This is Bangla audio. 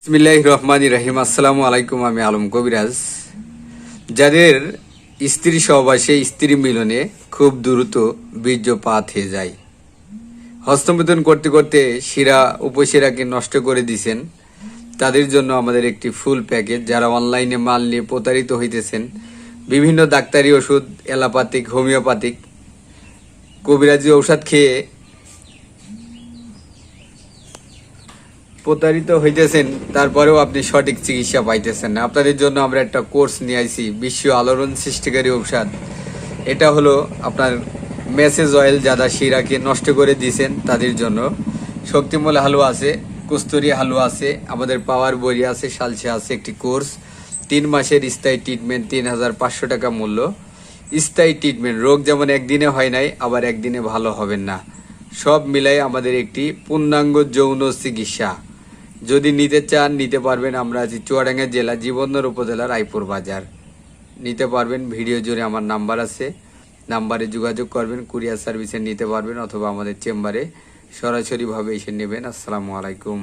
বিসমিল্লাহির রহমানির রহিম। আসসালামু আলাইকুম। আমি আলম কবিরাজ। যাদের স্ত্রী সহবাসে স্ত্রী মিলনে খুব দ্রুত বীর্যপাত হয়ে যায়, হস্তমৈথুন করতে করতে শিরা উপশিরাকে নষ্ট করে দিছেন, তাদের জন্য আমাদের একটি ফুল প্যাকেজ। যারা অনলাইনে মাল নিয়ে প্রতারিত হইতেছেন, বিভিন্ন ডাক্তারি ওষুধ, অ্যালোপ্যাথিক, হোমিওপ্যাথিক, কবিরাজি ঔষধ খেয়ে প্রতারিত হইতেছেন, তারপরেও আপনি সঠিক চিকিৎসা পাইতেছেন না। আপনাদের জন্য আমরা একটা কোর্স নিয়ে আইছি, বিশ্ব আলোড়ন সৃষ্টিকারী ঔষধ। এটা হলো আপনার মেসেজ অয়েল। যারা শিরাকে নষ্ট করে দিয়েছেন তাদের জন্য শক্তিমূল হালুয়া আছে, কস্তুরি হালুয়া আছে, আমাদের পাওয়ার বড়ি আছে, সালসা আছে। একটি কোর্স 3 মাসের স্থায়ী ট্রিটমেন্ট, 3500 টাকা মূল্য। স্থায়ী ট্রিটমেন্ট, রোগ যেমন একদিনে হয় নাই, আবার একদিনে ভালো হবেন না। সব মিলাই আমাদের একটি পূর্ণাঙ্গ যৌন চিকিৎসা। যদি নিতে চান নিতে পারবেন। আমরা আছি চুয়াডাঙ্গা জেলা, জীবননগর উপজেলা, রায়পুর বাজার। নিতে পারবেন। ভিডিও জুড়ে আমার নাম্বার আছে, নাম্বারে যোগাযোগ করবেন। কুরিয়ার সার্ভিসে নিতে পারবেন, অথবা আমাদের চেম্বারে সরাসরিভাবে এসে নেবেন। আসসালামু আলাইকুম।